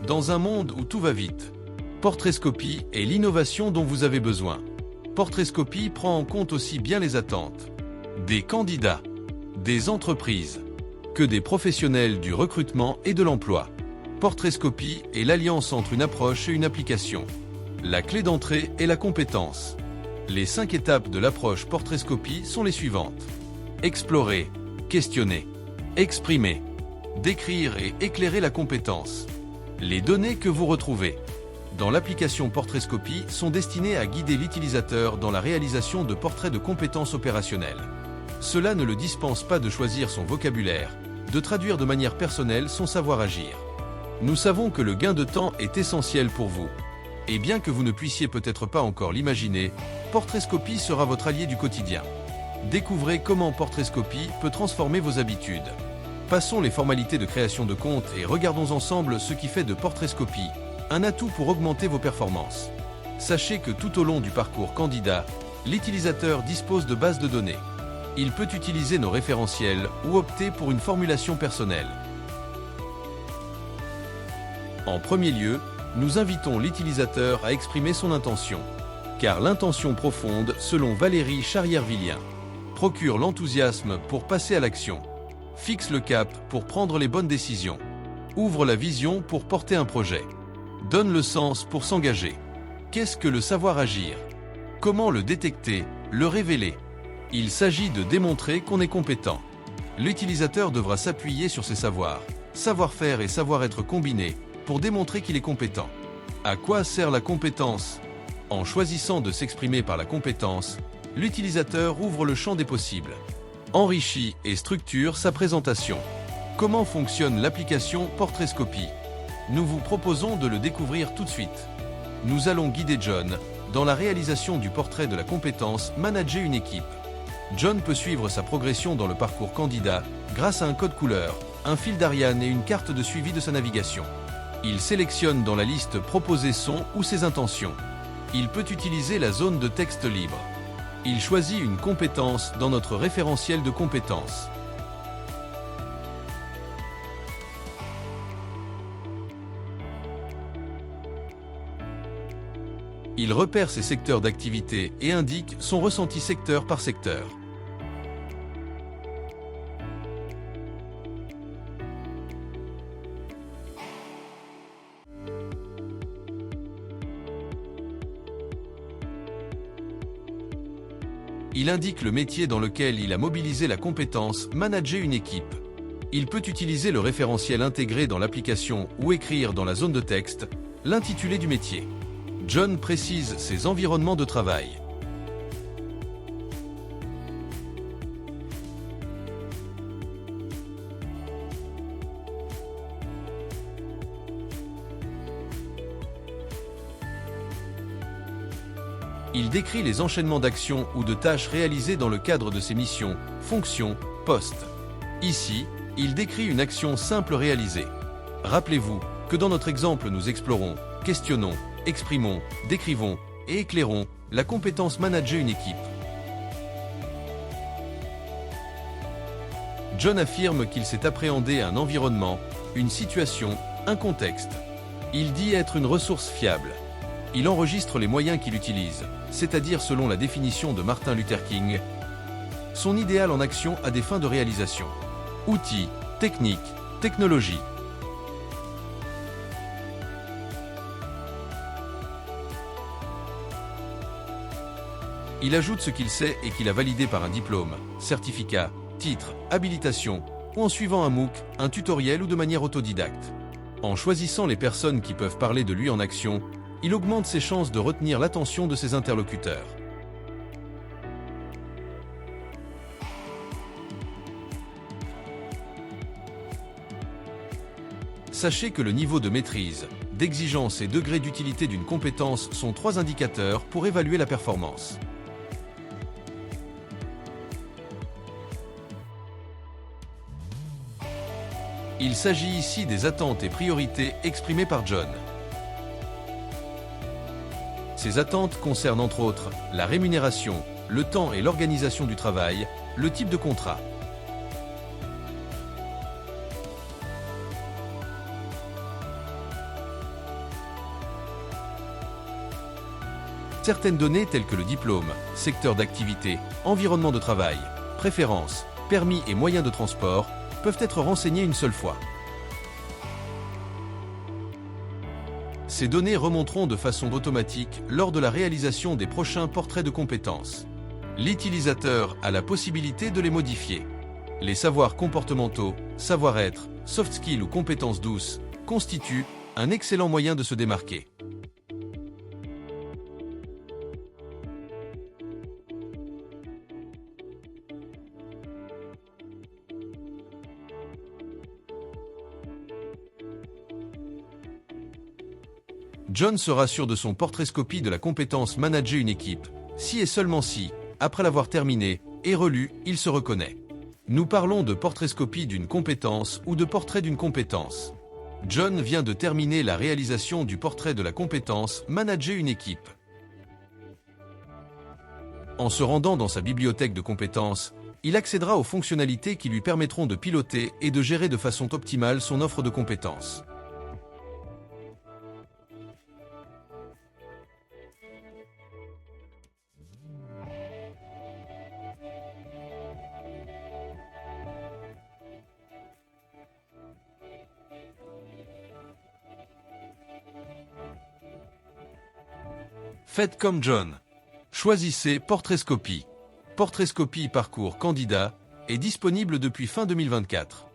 Dans un monde où tout va vite, Portraitscopie est l'innovation dont vous avez besoin. Portraitscopie prend en compte aussi bien les attentes des candidats, des entreprises, que des professionnels du recrutement et de l'emploi. Portraitscopie est l'alliance entre une approche et une application. La clé d'entrée est la compétence. Les 5 étapes de l'approche Portraitscopie sont les suivantes. Explorer, questionner, exprimer, décrire et éclairer la compétence. Les données que vous retrouvez dans l'application Portraitscopie sont destinées à guider l'utilisateur dans la réalisation de portraits de compétences opérationnelles. Cela ne le dispense pas de choisir son vocabulaire, de traduire de manière personnelle son savoir-agir. Nous savons que le gain de temps est essentiel pour vous. Et bien que vous ne puissiez peut-être pas encore l'imaginer, Portraitscopie sera votre allié du quotidien. Découvrez comment Portraitscopie peut transformer vos habitudes. Passons les formalités de création de compte et regardons ensemble ce qui fait de Portraitscopie un atout pour augmenter vos performances. Sachez que tout au long du parcours candidat, l'utilisateur dispose de bases de données. Il peut utiliser nos référentiels ou opter pour une formulation personnelle. En premier lieu, nous invitons l'utilisateur à exprimer son intention. Car l'intention profonde, selon Valérie Charrière-Villien, procure l'enthousiasme pour passer à l'action, fixe le cap pour prendre les bonnes décisions, ouvre la vision pour porter un projet, donne le sens pour s'engager. Qu'est-ce que le savoir agir? Comment le détecter, le révéler? Il s'agit de démontrer qu'on est compétent. L'utilisateur devra s'appuyer sur ses savoirs, savoir-faire et savoir-être combinés pour démontrer qu'il est compétent. À quoi sert la compétence? En choisissant de s'exprimer par la compétence, l'utilisateur ouvre le champ des possibles, enrichit et structure sa présentation. Comment fonctionne l'application Portraitscopie? Nous vous proposons de le découvrir tout de suite. Nous allons guider John dans la réalisation du portrait de la compétence Manager une équipe. John peut suivre sa progression dans le parcours candidat grâce à un code couleur, un fil d'Ariane et une carte de suivi de sa navigation. Il sélectionne dans la liste Proposer son ou ses intentions. Il peut utiliser la zone de texte libre. Il choisit une compétence dans notre référentiel de compétences. Il repère ses secteurs d'activité et indique son ressenti secteur par secteur. Il indique le métier dans lequel il a mobilisé la compétence Manager une équipe. Il peut utiliser le référentiel intégré dans l'application ou écrire dans la zone de texte l'intitulé du métier. John précise ses environnements de travail. Il décrit les enchaînements d'actions ou de tâches réalisées dans le cadre de ses missions, fonctions, postes. Ici, il décrit une action simple réalisée. Rappelez-vous que dans notre exemple nous explorons, questionnons, exprimons, décrivons et éclairons la compétence Manager une équipe. John affirme qu'il sait appréhender un environnement, une situation, un contexte. Il dit être une ressource fiable. Il enregistre les moyens qu'il utilise, c'est-à-dire selon la définition de Martin Luther King, son idéal en action à des fins de réalisation. Outils, techniques, technologies. Il ajoute ce qu'il sait et qu'il a validé par un diplôme, certificat, titre, habilitation, ou en suivant un MOOC, un tutoriel ou de manière autodidacte. En choisissant les personnes qui peuvent parler de lui en action, il augmente ses chances de retenir l'attention de ses interlocuteurs. Sachez que le niveau de maîtrise, d'exigence et degré d'utilité d'une compétence sont 3 indicateurs pour évaluer la performance. Il s'agit ici des attentes et priorités exprimées par John. Ces attentes concernent entre autres la rémunération, le temps et l'organisation du travail, le type de contrat. Certaines données telles que le diplôme, secteur d'activité, environnement de travail, préférences, permis et moyens de transport peuvent être renseignées une seule fois. Ces données remonteront de façon automatique lors de la réalisation des prochains portraits de compétences. L'utilisateur a la possibilité de les modifier. Les savoirs comportementaux, savoir-être, soft skills ou compétences douces constituent un excellent moyen de se démarquer. John se rassure de son portrait-scopie de la compétence manager une équipe, si et seulement si, après l'avoir terminé et relu, il se reconnaît. Nous parlons de portrait-scopie d'une compétence ou de portrait d'une compétence. John vient de terminer la réalisation du portrait de la compétence manager une équipe. En se rendant dans sa bibliothèque de compétences, il accédera aux fonctionnalités qui lui permettront de piloter et de gérer de façon optimale son offre de compétences. Faites comme John. Choisissez Portrait-scopie. Portrait-scopie parcours candidat est disponible depuis fin 2024.